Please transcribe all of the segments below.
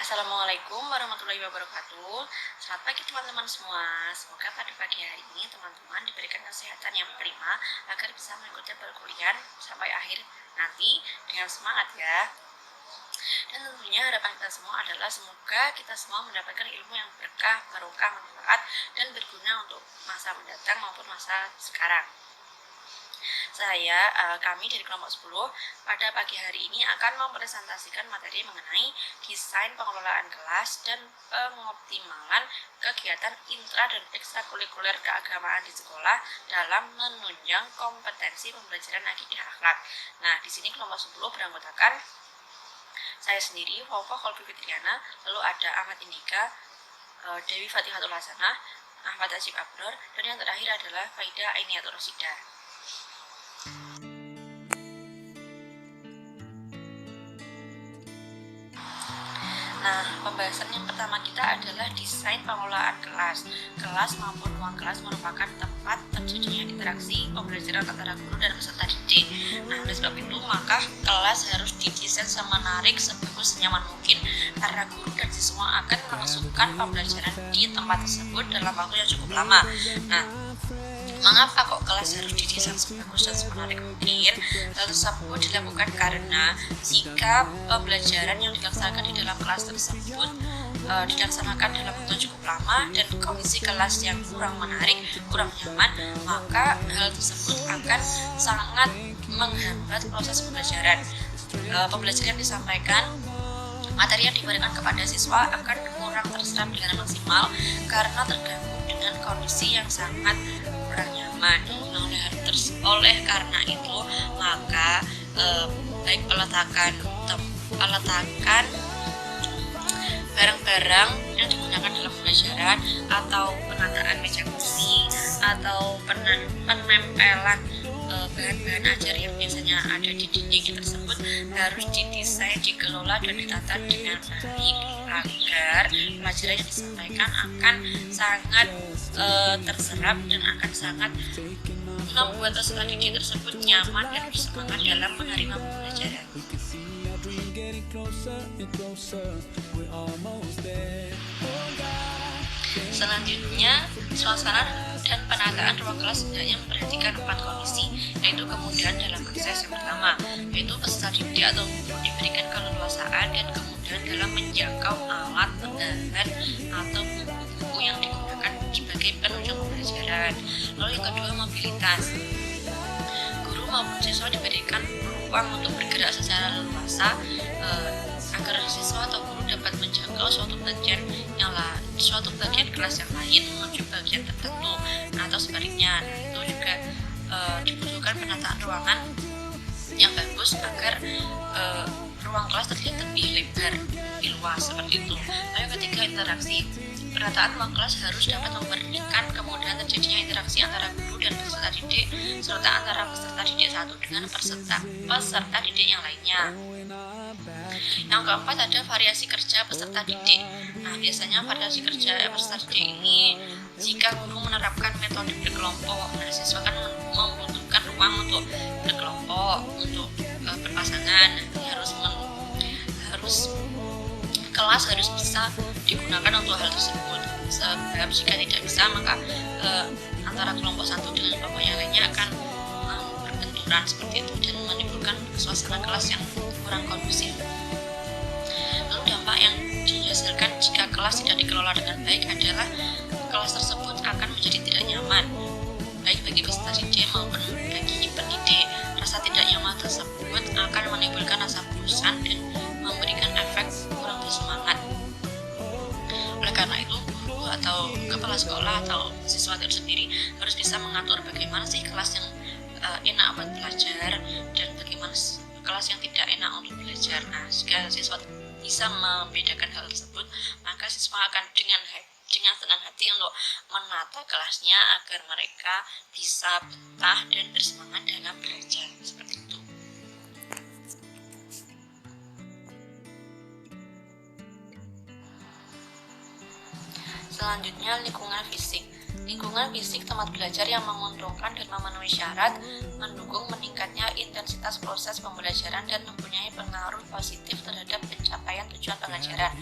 Assalamualaikum warahmatullahi wabarakatuh. Selamat pagi teman-teman semua. Semoga pada pagi hari ini teman-teman diberikan kesehatan yang prima agar bisa mengikuti perkuliahan sampai akhir nanti dengan semangat ya. Dan tentunya harapan kita semua adalah semoga kita semua mendapatkan ilmu yang berkah, barokah, manfaat dan berguna untuk masa mendatang maupun masa sekarang. Kami dari kelompok 10 pada pagi hari ini akan mempresentasikan materi mengenai desain pengelolaan kelas dan pengoptimalan kegiatan intra dan ekstrakurikuler keagamaan di sekolah dalam menunjang kompetensi pembelajaran akidah akhlak. Nah, di sini kelompok 10 beranggotakan saya sendiri, Faufah Kolbi Fitriana, lalu ada Ahmad Indika, Dewi Fatihatul Hasanah, Ahmad Ajib Abror, dan yang terakhir adalah Faida Ainiatul Rosidah. Nah, pembahasan yang pertama kita adalah desain pengelolaan kelas. Kelas maupun ruang kelas merupakan tempat terjadinya interaksi pembelajaran antara guru dan peserta didik. Nah, oleh sebab itu maka kelas harus didesain semenarik, sebagus, senyaman mungkin karena guru dan siswa akan melangsungkan pembelajaran di tempat tersebut dalam waktu yang cukup lama. Nah, mengapa kok kelas harus didesain sebagus dan semenarik mungkin? Hal tersebut dilakukan karena jika pembelajaran yang dilaksanakan di dalam kelas tersebut dilaksanakan dalam waktu yang cukup lama dan kondisi kelas yang kurang menarik, kurang nyaman, maka hal tersebut akan sangat menghambat proses pembelajaran. Pembelajaran yang disampaikan, materi yang diberikan kepada siswa akan kurang terserap dengan maksimal karena terganggu dengan kondisi yang sangat kurang nyaman. Oleh karena itu maka baik peletakan barang-barang yang digunakan dalam pembelajaran atau penataan meja kursi atau penempelan bahan-bahan ajar yang biasanya ada di dinding tersebut harus didesain, dikelola dan ditata dengan baik agar pelajaran yang disampaikan akan sangat terserap dan akan sangat membuat peserta didik tersebut nyaman dan bersemangat dalam menerima pembelajaran. Selanjutnya, suasana dan penataan ruang kelas hendaknya memperhatikan 4 kondisi, yaitu kemudahan dalam akses. Yang pertama, yaitu peserta didik atau guru diberikan keleluasaan dan kemudahan dalam menjangkau alat, bahan, atau buku-buku yang digunakan sebagai penunjang pembelajaran. Lalu yang kedua, mobilitas. Guru maupun siswa diberikan ruang untuk bergerak secara leluasa agar siswa atau guru dapat menjangkau suatu bagian kelas yang lain menuju bagian tertentu atau sebaliknya. Nah, itu juga dibutuhkan penataan ruangan yang bagus agar ruang kelas terlihat lebih lebar, lebih luas seperti itu. Lalu yang ketiga, interaksi. Penataan ruang kelas harus dapat memberikan kemudahan terjadinya interaksi antara guru dan peserta didik serta antara peserta didik satu dengan peserta didik yang lainnya. Yang keempat, ada variasi kerja peserta didik. Nah, biasanya variasi kerja peserta didik ini jika guru menerapkan metode berkelompok, nah siswa kan membutuhkan ruang untuk berkelompok, untuk berpasangan. Kelas harus bisa digunakan untuk hal tersebut. Sebab jika tidak bisa maka antara kelompok satu dengan kelompok yang lainnya akan berbenturan seperti itu dan menimbulkan suasana kelas yang kurang kondusif. Lalu dampak yang dihasilkan jika kelas tidak dikelola dengan baik adalah kelas tersebut akan menjadi tidak nyaman, baik bagi peserta didik maupun bagi pendidik. Rasa tidak nyaman tersebut akan menimbulkan rasa bosan dan memberikan efek kurang bersemangat. Oleh karena itu, guru atau kepala sekolah atau siswa itu sendiri harus bisa mengatur bagaimana sih kelas yang enak buat belajar dan bagaimana kelas yang tidak enak untuk belajar. Nah, jika siswa bisa membedakan hal tersebut, maka siswa akan dengan senang hati untuk menata kelasnya agar mereka bisa betah dan bersemangat dalam belajar seperti itu. Selanjutnya, lingkungan fisik. Lingkungan fisik tempat belajar yang menguntungkan dan memenuhi syarat, mendukung meningkatnya intensitas proses pembelajaran dan mempunyai pengaruh positif terhadap pencapaian tujuan tujuan pembelajaran.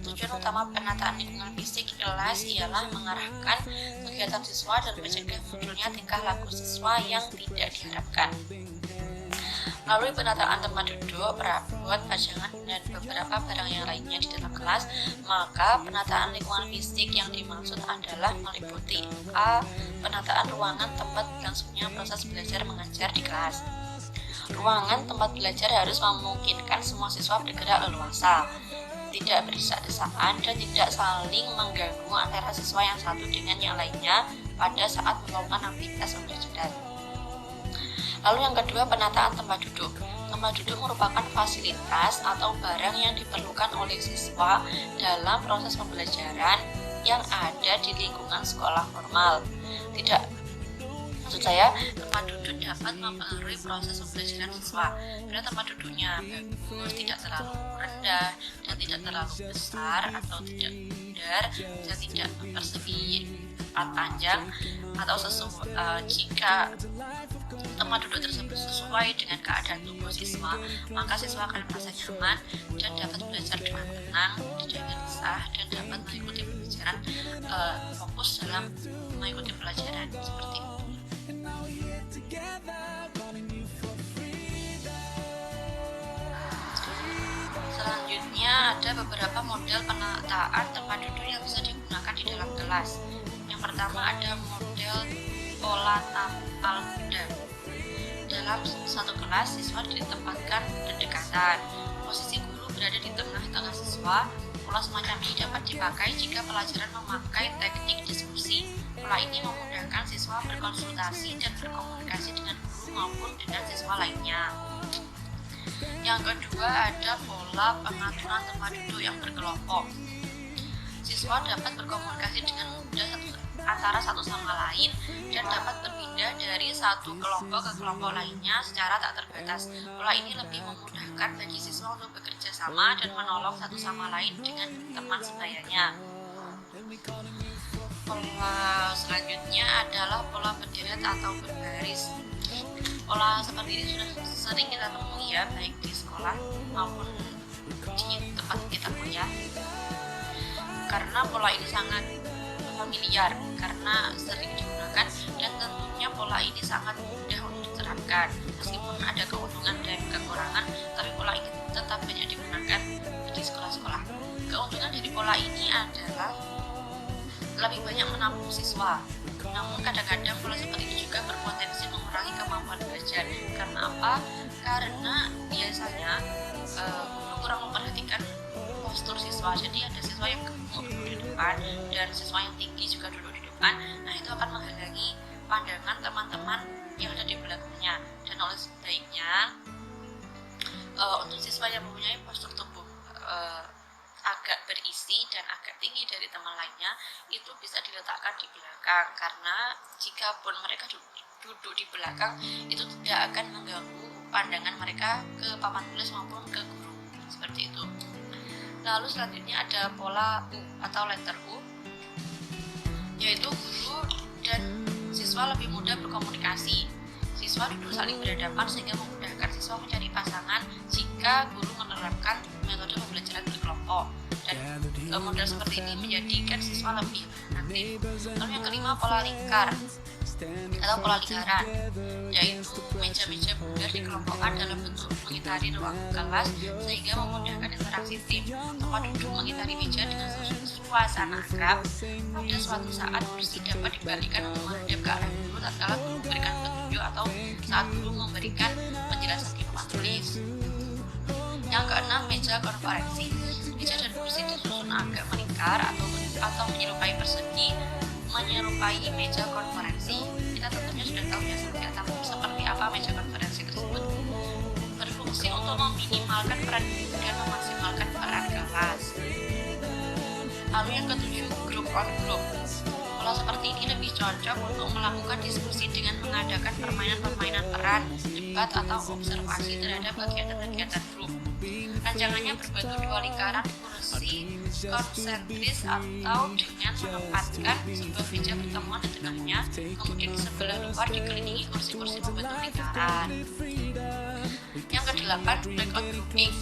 Tujuan utama penataan lingkungan fisik kelas ialah mengarahkan kegiatan siswa dan mencegah munculnya tingkah laku siswa yang tidak diharapkan. Melalui penataan tempat duduk, perabot, pajangan, dan beberapa barang yang lainnya di dalam kelas, maka penataan lingkungan fisik yang dimaksud adalah meliputi A. Penataan ruangan tempat berlangsungnya proses belajar mengajar di kelas. Ruangan tempat belajar harus memungkinkan semua siswa bergerak leluasa, tidak berdesak-desakan, dan tidak saling mengganggu antara siswa yang satu dengan yang lainnya pada saat melakukan aktivitas pembelajaran. Lalu yang kedua, penataan tempat duduk. Tempat duduk merupakan fasilitas atau barang yang diperlukan oleh siswa dalam proses pembelajaran yang ada di lingkungan sekolah formal. Maksud saya, tempat duduk dapat mempengaruhi proses pembelajaran siswa. Bila tempat duduknya bagus, tidak terlalu rendah dan tidak terlalu besar atau tidak bundar dan tidak persegi panjang atau jika tempat duduk tersebut sesuai dengan keadaan tubuh siswa, maka siswa akan merasa nyaman dan dapat belajar dengan tenang, tidak gelisah, dan dapat mengikuti pelajaran fokus dalam mengikuti pelajaran seperti itu. Selanjutnya ada beberapa model penataan tempat duduk yang bisa digunakan di dalam kelas. Yang pertama ada model pola tapal kuda. Dalam satu kelas, siswa ditempatkan berdekatan. Posisi guru berada di tengah-tengah siswa. Pola semacam ini dapat dipakai jika pelajaran memakai teknik diskusi. Pola ini memudahkan siswa berkonsultasi dan berkomunikasi dengan guru maupun dengan siswa lainnya. Yang kedua ada pola pengaturan tempat duduk yang berkelompok. Siswa dapat berkomunikasi dengan mudah antara satu sama lain dan dapat berpindah dari satu kelompok ke kelompok lainnya secara tak terbatas. Pola ini lebih memudahkan bagi siswa untuk bekerja sama dan menolong satu sama lain dengan teman sebayanya. Pola selanjutnya adalah pola berderet atau berbaris. Pola seperti ini sudah sering kita temui ya, baik di sekolah maupun di tempat kita kuliah. Karena pola ini sangat familiar, karena sering digunakan dan tentunya pola ini sangat mudah untuk diterapkan. Meskipun ada keuntungan dan kekurangan, tapi pola ini tetap banyak digunakan di sekolah-sekolah. Keuntungan dari pola ini adalah lebih banyak menampung siswa. Namun kadang-kadang pola seperti ini juga berpotensi mengurangi kemampuan belajar. Karena apa? Karena biasanya guru kurang memperhatikan postur siswa. Jadi ada siswa yang gemuk duduk di depan dan siswa yang tinggi juga duduk di depan. Nah, itu akan menghalangi pandangan teman-teman yang ada di belakangnya. Dan oleh sebaiknya untuk siswa yang mempunyai postur tubuh agak berisi dan agak tinggi dari teman lainnya, itu bisa diletakkan di belakang, karena jika pun mereka duduk di belakang, itu tidak akan mengganggu pandangan mereka ke papan tulis maupun ke guru, seperti itu. Lalu selanjutnya ada pola U atau letter U, yaitu guru dan siswa lebih mudah berkomunikasi. Siswa duduk saling berhadapan sehingga memudahkan siswa mencari pasangan jika guru menerapkan metode pembelajaran berkelompok, dan model seperti ini menjadikan siswa lebih aktif. Lalu yang kelima, pola lingkar atau pola lingkaran, yaitu meja-meja bundar dikelompokkan dalam bentuk mengitari ruang kelas sehingga memudahkan interaksi tim. Tempat duduk mengitari meja dengan suasana akrab. Pada suatu saat kursi dapat dibalikkan untuk menghadap ke arah guru tatkala guru memberikan petunjuk atau saat guru memberikan penjelasan di papan tulis. Yang keenam, meja konferensi. Meja dan kursi disusun agak melingkar atau menyerupai persegi, menyerupai meja konferensi. Kita tentunya sudah tahu ya seperti apa meja konferensi tersebut. Berfungsi untuk meminimalkan peran guru dan memaksimalkan peran kelas. Lalu yang ketujuh, group on group. Pola seperti ini lebih cocok untuk melakukan diskusi dengan mengadakan permainan-permainan peran, debat atau observasi terhadap kegiatan-kegiatan grup. Rancangannya berbentuk dua lingkaran kursi konsentris atau dengan menempatkan sebuah meja pertemuan di tengahnya, kemudian di sebelah luar dikelilingi kursi-kursi membentuk lingkaran. Yang kedelapan, breakout grouping.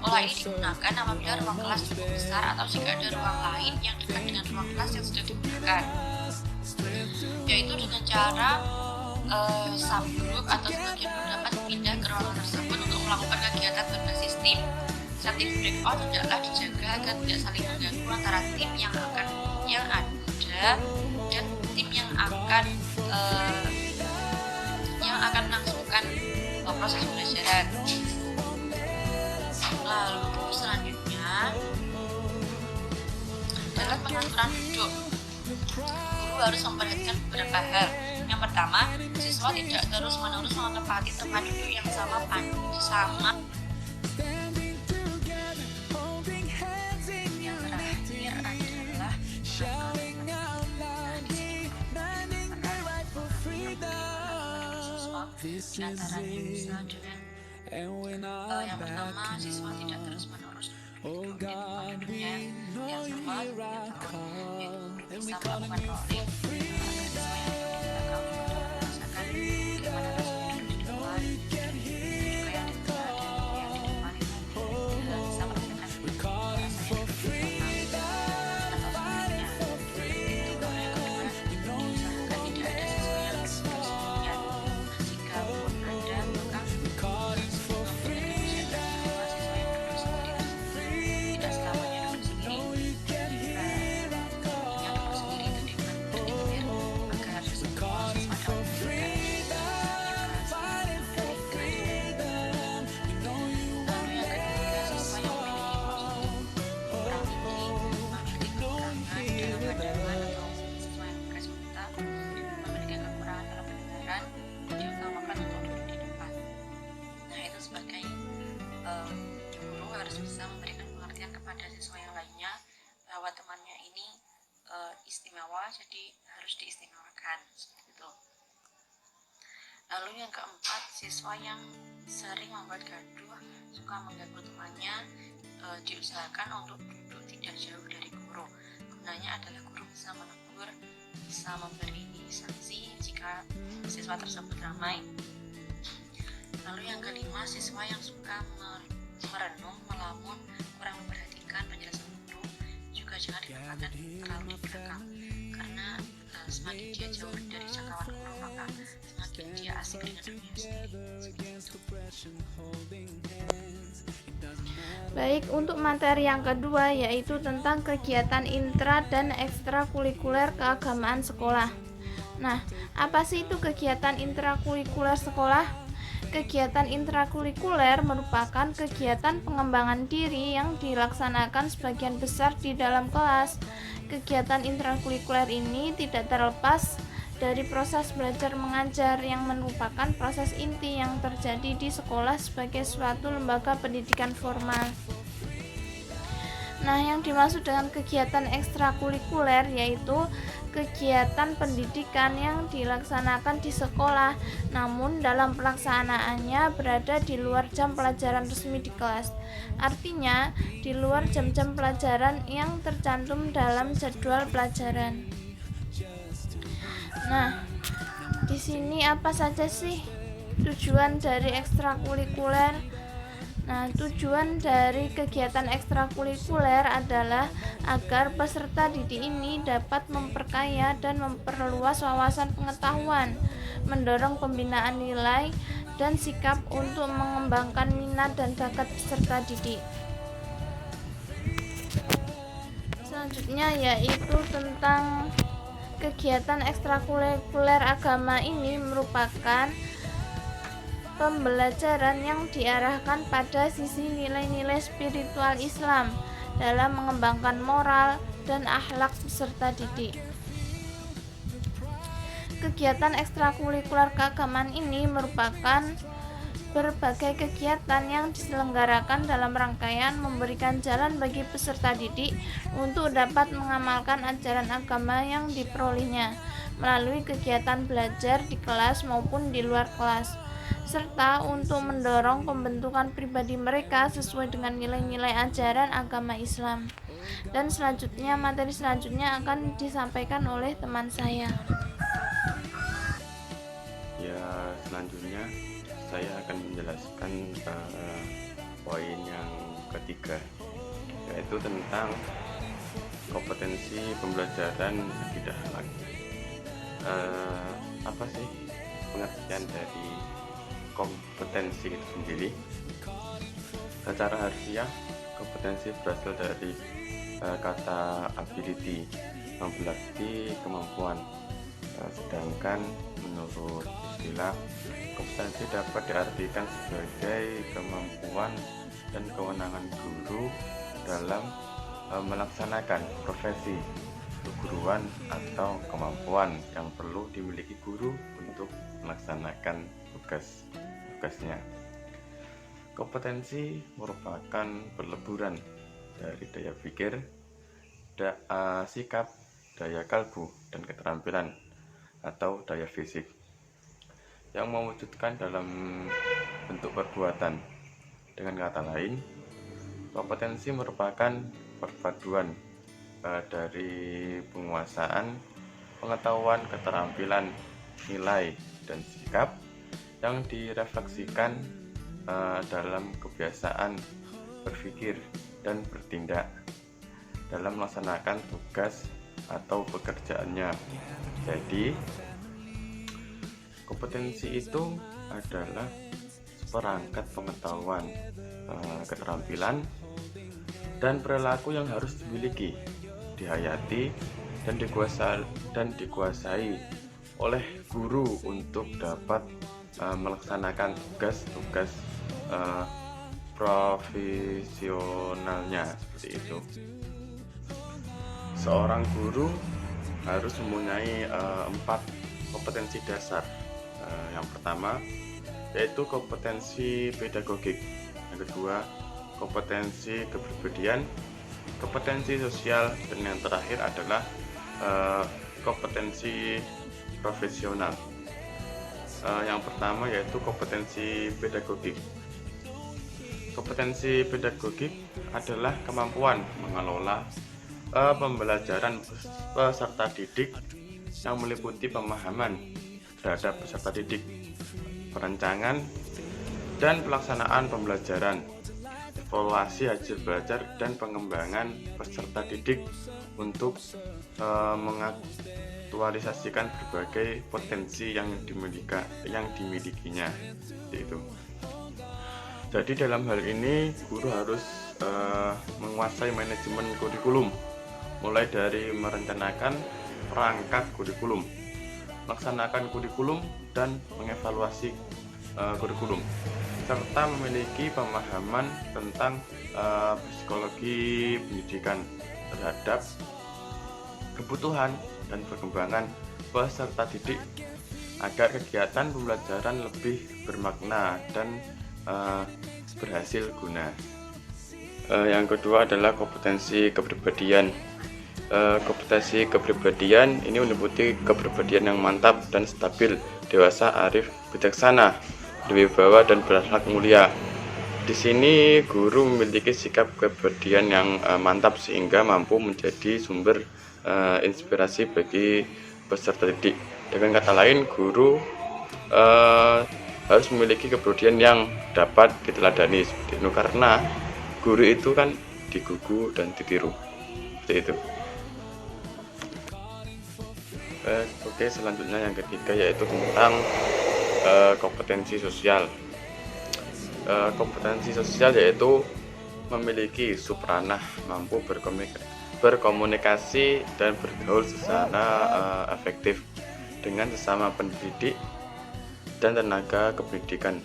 Pola ini digunakan apabila ruang kelas cukup besar atau jika ada ruang lain yang dekat dengan ruang kelas yang sudah digunakan, yaitu dengan cara subgroup atau sebagian grup dapat pindah ke ruangan tersebut untuk melakukan kegiatan berbasis tim. Setting breakout hendaklah dijaga agar tidak saling mengganggu antara tim yang ada dan tim yang akan melangsungkan proses pembelajaran. Lalu selanjutnya dalam pengaturan duduk, guru harus memperhatikan beberapa hal. Yang pertama, siswa tidak terus-menerus menempati tempat duduk yang sama. Yang terakhir adalah penatarannya bisa dengan yang pertama, siswa tidak terus-menerus duduk di tempat duduknya yang sama setiap tahun, yaitu bisa melakukan rolling agar siswa yang merasakan bagaimana rasanya duduk di depan, juga yang di tengah dan yang di depan itu bisa merasakan rasanya duduk di belakang atau sebaliknya. Itu yang kedua, diusahakan tidak ada siswa yang duduk sendirian. Jika pun ada, maka bisa memberikan pengertian kepada siswa yang lainnya bahwa temannya ini istimewa, jadi harus diistimewakan seperti itu. Lalu yang keempat, siswa yang sering membuat gaduh, suka mengganggu temannya, diusahakan untuk duduk tidak jauh dari guru. Gunanya adalah guru bisa menegur, bisa memberi sanksi jika siswa tersebut ramai. Lalu yang kelima, siswa yang suka merenung, melamun, kurang memperhatikan penjelasan guru juga jangan ditempatkan terlalu di belakang, karena semakin dia jauh dari jangkauan guru maka semakin dia asik dengan dunia sendiri. Baik, untuk materi yang kedua yaitu tentang kegiatan intra dan ekstrakurikuler keagamaan sekolah. Nah, apa sih itu kegiatan intrakurikuler sekolah? Kegiatan intrakurikuler merupakan kegiatan pengembangan diri yang dilaksanakan sebagian besar di dalam kelas. Kegiatan intrakurikuler ini tidak terlepas dari proses belajar mengajar yang merupakan proses inti yang terjadi di sekolah sebagai suatu lembaga pendidikan formal. Nah, yang dimaksud dengan kegiatan ekstrakurikuler yaitu kegiatan pendidikan yang dilaksanakan di sekolah, namun dalam pelaksanaannya berada di luar jam pelajaran resmi di kelas. Artinya, di luar jam-jam pelajaran yang tercantum dalam jadwal pelajaran. Nah, di sini apa saja sih tujuan dari ekstrakurikuler? Nah, tujuan dari kegiatan ekstrakurikuler adalah agar peserta didik ini dapat memperkaya dan memperluas wawasan pengetahuan, mendorong pembinaan nilai dan sikap untuk mengembangkan minat dan bakat peserta didik. Selanjutnya yaitu tentang kegiatan ekstrakurikuler agama ini merupakan pembelajaran yang diarahkan pada sisi nilai-nilai spiritual Islam dalam mengembangkan moral dan akhlak peserta didik. Kegiatan ekstrakurikuler keagamaan ini merupakan berbagai kegiatan yang diselenggarakan dalam rangkaian memberikan jalan bagi peserta didik untuk dapat mengamalkan ajaran agama yang diperolehnya melalui kegiatan belajar di kelas maupun di luar kelas, serta untuk mendorong pembentukan pribadi mereka sesuai dengan nilai-nilai ajaran agama Islam. Dan selanjutnya, materi selanjutnya akan disampaikan oleh teman saya. Ya, selanjutnya saya akan menjelaskan poin yang ketiga, yaitu tentang kompetensi pembelajaran tidak akhlak. Apa sih pengertian dari kompetensi itu sendiri? Secara harfiah, kompetensi berasal dari kata ability yang berarti kemampuan. Sedangkan menurut istilah, kompetensi dapat diartikan sebagai kemampuan dan kewenangan guru dalam melaksanakan profesi keguruan atau kemampuan yang perlu dimiliki guru untuk melaksanakan tugasnya. Kompetensi merupakan peleburan dari daya pikir, sikap, daya kalbu, dan keterampilan atau daya fisik yang mewujudkan dalam bentuk perbuatan. Dengan kata lain, kompetensi merupakan perpaduan dari penguasaan, pengetahuan, keterampilan, nilai, dan sikap yang direfleksikan dalam kebiasaan berpikir dan bertindak dalam melaksanakan tugas atau pekerjaannya. Jadi, kompetensi itu adalah seperangkat pengetahuan, keterampilan, dan perilaku yang harus dimiliki, dihayati, dan dikuasai oleh guru untuk dapat melaksanakan tugas-tugas profesionalnya, seperti itu. Seorang guru harus mempunyai 4 kompetensi dasar. Yang pertama yaitu kompetensi pedagogik, yang kedua kompetensi kepribadian, kompetensi sosial, dan yang terakhir adalah kompetensi profesional. Yang pertama yaitu kompetensi pedagogik. Kompetensi pedagogik adalah kemampuan mengelola pembelajaran peserta didik yang meliputi pemahaman terhadap peserta didik, perencanaan dan pelaksanaan pembelajaran, evaluasi hasil belajar, dan pengembangan peserta didik untuk mengaktualisasikan berbagai potensi yang dimilikinya. Itu. Jadi dalam hal ini guru harus menguasai manajemen kurikulum, mulai dari merencanakan perangkat kurikulum, melaksanakan kurikulum, dan mengevaluasi kurikulum, serta memiliki pemahaman tentang psikologi pendidikan terhadap kebutuhan dan perkembangan peserta didik agar kegiatan pembelajaran lebih bermakna dan berhasil guna. Yang kedua adalah kompetensi kepribadian. Kompetensi kepribadian ini meliputi kepribadian yang mantap dan stabil, dewasa, arif, bijaksana, berwibawa, dan berakhlak mulia. Di sini guru memiliki sikap kepribadian yang mantap sehingga mampu menjadi sumber inspirasi bagi peserta didik. Dengan kata lain, guru harus memiliki kepribadian yang dapat diteladani, seperti itu, karena guru itu kan digugu dan ditiru, seperti itu. Oke, selanjutnya yang ketiga yaitu tentang kompetensi sosial. Kompetensi sosial yaitu memiliki subranah, mampu berkomunikasi dan bergaul secara efektif dengan sesama pendidik dan tenaga kependidikan,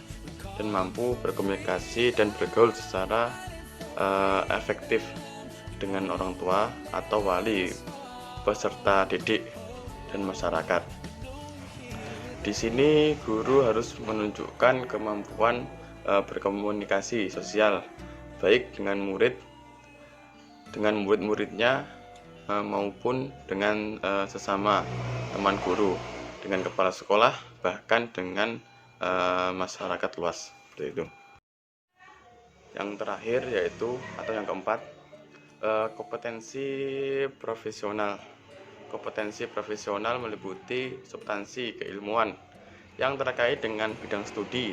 dan mampu berkomunikasi dan bergaul secara efektif dengan orang tua atau wali peserta didik dan masyarakat. Di sini guru harus menunjukkan kemampuan berkomunikasi sosial baik dengan murid-muridnya maupun dengan sesama teman guru, dengan kepala sekolah, bahkan dengan masyarakat luas, seperti itu. Yang terakhir yaitu, atau yang keempat, kompetensi profesional. Kompetensi profesional meliputi substansi keilmuan yang terkait dengan bidang studi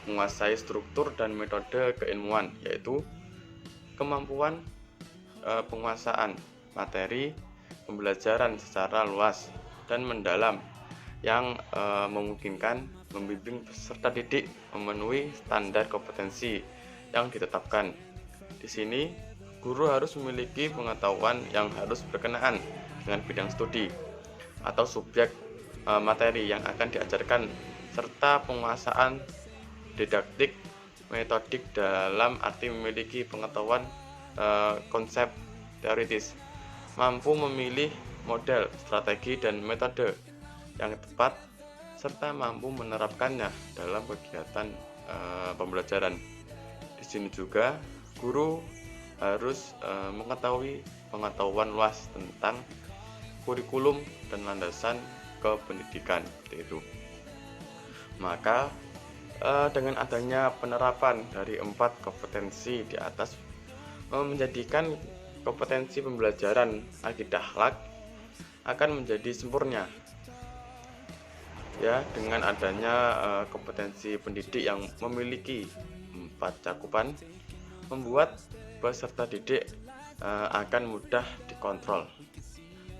menguasai struktur dan metode keilmuan, yaitu kemampuan penguasaan materi pembelajaran secara luas dan mendalam yang memungkinkan membimbing peserta didik memenuhi standar kompetensi yang ditetapkan. Di sini, guru harus memiliki pengetahuan yang harus berkenaan dengan bidang studi atau subjek materi yang akan diajarkan, serta penguasaan didaktik metodik dalam arti memiliki pengetahuan konsep teoritis, mampu memilih model, strategi, dan metode yang tepat, serta mampu menerapkannya dalam kegiatan pembelajaran. Di sini juga guru harus mengetahui pengetahuan luas tentang kurikulum dan landasan kependidikan, seperti itu. Maka dengan adanya penerapan dari 4 kompetensi di atas menjadikan kompetensi pembelajaran akidah akhlak akan menjadi sempurna. Ya, dengan adanya kompetensi pendidik yang memiliki 4 cakupan, membuat peserta didik akan mudah dikontrol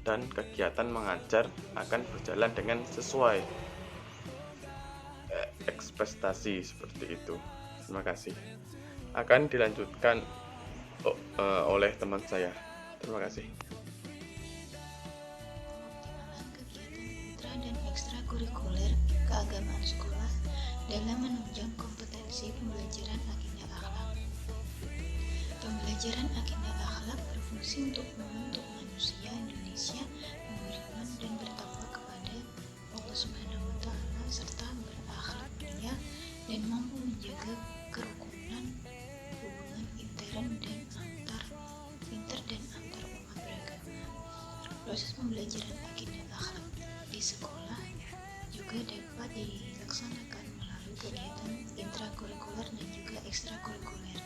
dan kegiatan mengajar akan berjalan dengan sesuai ekspektasi, seperti itu. Terima kasih. Akan dilanjutkan oleh teman saya. Terima kasih. Kegiatan intra dan ekstrakurikuler keagamaan sekolah dalam menunjang kompetensi pembelajaran akidah akhlak. Pembelajaran akidah akhlak berfungsi untuk membentuk manusia Indonesia yang beriman dan bertakwa kepada Allah Subhanahu wa Ta'ala, serta berakhlak mulia dan mampu menjaga kerukunan hubungan inter dan antar umat beragama. Proses pembelajaran akidah akhlak di sekolah juga dapat dilaksanakan melalui kegiatan intrakurikuler dan juga ekstrakurikuler.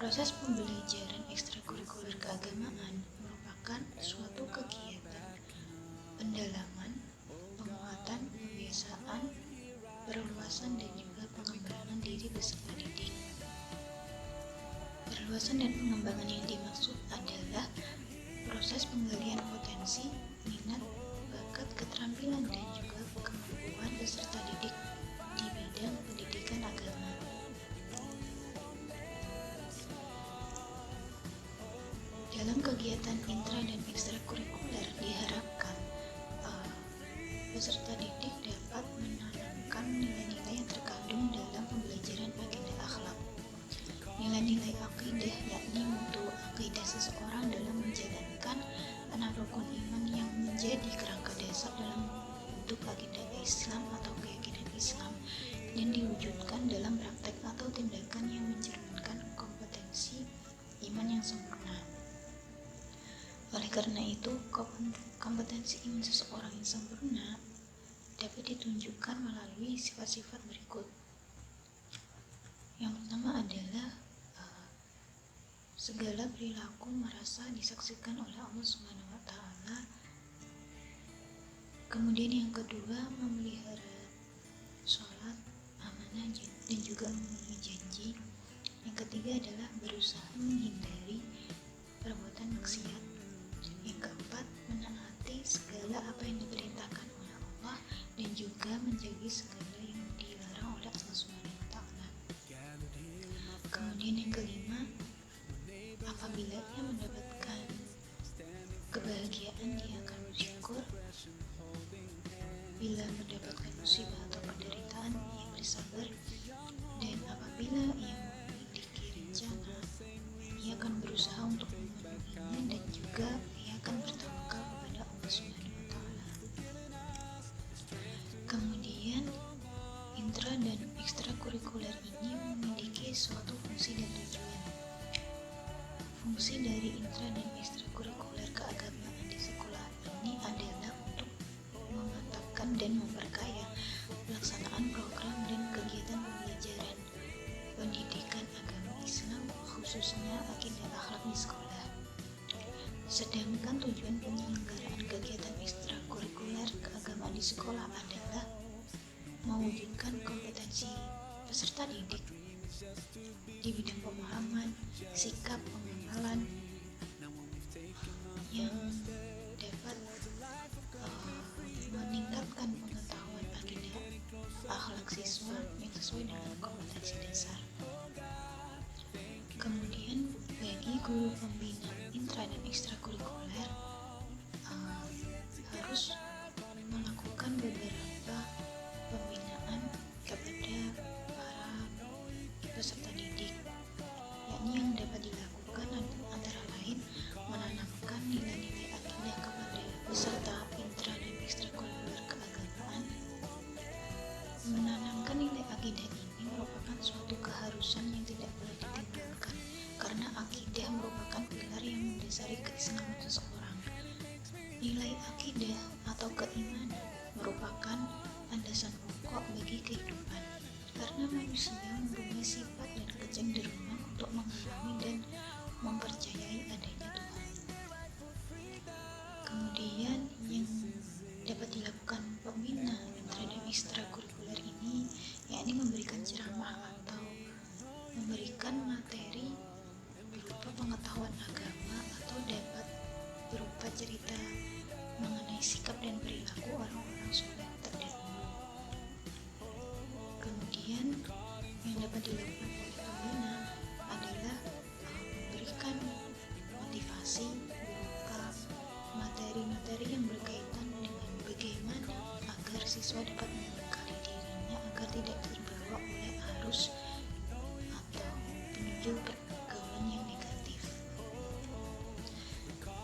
Proses pembelajaran ekstrakurikuler keagamaan merupakan suatu kegiatan pendalaman, penguatan, pembiasaan, perluasan, dan juga pengembangan diri peserta didik. Perluasan dan pengembangan yang dimaksud adalah proses penggalian potensi, minat, bakat, keterampilan, dan juga kemampuan peserta didik di bidang pendidikan agama. Dalam kegiatan intra dan ekstrakurikuler diharapkan peserta didik dapat menanamkan nilai-nilai yang terkandung dalam pembelajaran akidah akhlak. Nilai-nilai akidah yakni mutu akidah seseorang dalam menjalankan 6 rukun iman yang menjadi kerangka dasar dalam bentuk akidah Islam atau keyakinan Islam, dan diwujudkan dalam praktek atau tindakan yang mencerminkan kompetensi iman yang sempurna. Oleh karena itu, kompetensi iman seseorang yang sempurna dapat ditunjukkan melalui sifat-sifat berikut. Yang pertama adalah segala perilaku merasa disaksikan oleh Allah Subhanahu wa Ta'ala. Kemudian yang kedua, memelihara sholat, amanah, dan juga memenuhi janji. Yang ketiga adalah berusaha menghindari perbuatan maksiat. Yang keempat, menaati segala apa yang diperintahkan oleh Allah dan juga menjauhi segala yang dilarang oleh Allah Subhanahu wa Ta'ala. Kemudian yang kelima, apabila ia mendapatkan kebahagiaan, dia akan bersyukur. Bila mendapatkan musibah atau penderitaan, ia bersabar. Dan apabila ia memiliki rencana, ia akan berusaha untuk memenuhinya, dan juga ia akan bertawakal kepada Allah Subhanahu wa Ta'ala. Kemudian intra dan ekstrakurikuler ini memiliki suatu fungsi dan tujuan. Fungsi dari intra dan ekstrakurikuler keagamaan di sekolah ini adalah untuk memantapkan dan memperkaya pelaksanaan program dan kegiatan pembelajaran pendidikan agama Islam, khususnya akidah akhlak di sekolah. Sedangkan tujuan penyelenggaraan kegiatan ekstrakurikuler keagamaan di sekolah adalah mewujudkan kompetensi peserta didik di bidang pemahaman, sikap, pengamalan yang dapat meningkatkan pengetahuan akidah akhlak siswa yang sesuai dengan kompetensi dasar. Kemudian bagi guru pembina intra dan ekstrakurikuler harus melakukan beberapa pembinaan kepada para peserta didik, yakni yang dapat dilakukan antara lain menanamkan nilai-nilai akidah kepada peserta intra dan ekstrakurikuler keagamaan. Menanamkan nilai akidah ini merupakan suatu keharusan yang tidak boleh ditinggalkan, karena akidah merupakan pilar yang mendasari keislaman seseorang. Nilai akidah atau keimanan merupakan landasan pokok bagi kehidupan, karena manusia mempunyai sifat dan kecenderungan untuk mengalami dan mempercayai adanya Tuhan. Kemudian yang dapat dilakukan pembina intra dan ekstrakurikuler ini yakni memberikan ceramah atau memberikan materi berupa pengetahuan agama, atau dapat berupa cerita mengenai sikap dan perilaku orang-orang soleh terdahulu. Kemudian yang dapat dilakukan oleh pembina adalah memberikan motivasi berupa materi-materi yang berkaitan dengan bagaimana agar siswa dapat membekali dirinya agar tidak terbawa oleh arus atau penunjuk pergaulan yang negatif.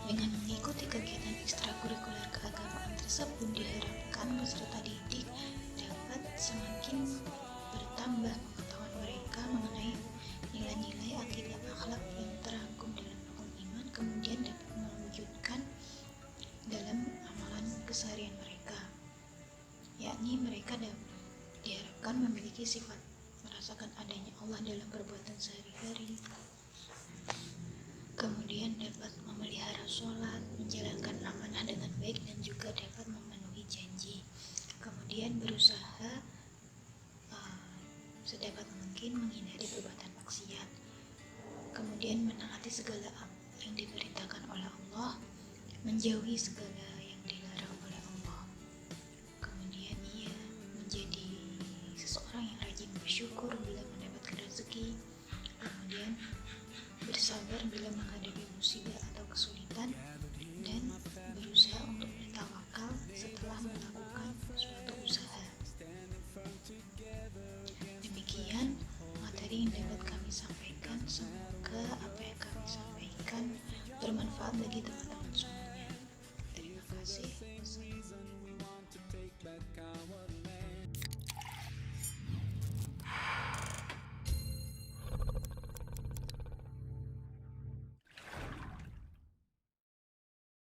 Dengan mengikuti kegiatan ekstrakurikuler keagamaan tersebut, diharapkan peserta didik dapat semakin bertambah pengetahuan mereka mengenai nilai-nilai akidah akhlak yang terangkum dalam rukun iman, kemudian dapat mewujudkan dalam amalan keseharian mereka, yakni mereka diharapkan memiliki sifat merasakan adanya Allah dalam perbuatan sehari-hari, kemudian dapat memelihara sholat, menjalankan amanah dengan baik, dan juga dapat memenuhi janji. Kemudian berusaha sedapat mungkin menghindari perbuatan maksiat. Kemudian menaati segala apa yang diperintahkan oleh Allah, menjauhi segala yang dilarang oleh Allah. Kemudian ia menjadi seseorang yang rajin bersyukur bila mendapatkan rezeki. Kemudian bersabar bila menghadapi musibah atau kesulitan, dan berusaha untuk bertawakal setelah melakukan suatu usaha. Demikian materi yang dapat kami sampaikan. Semoga apa yang kami sampaikan bermanfaat bagi teman-teman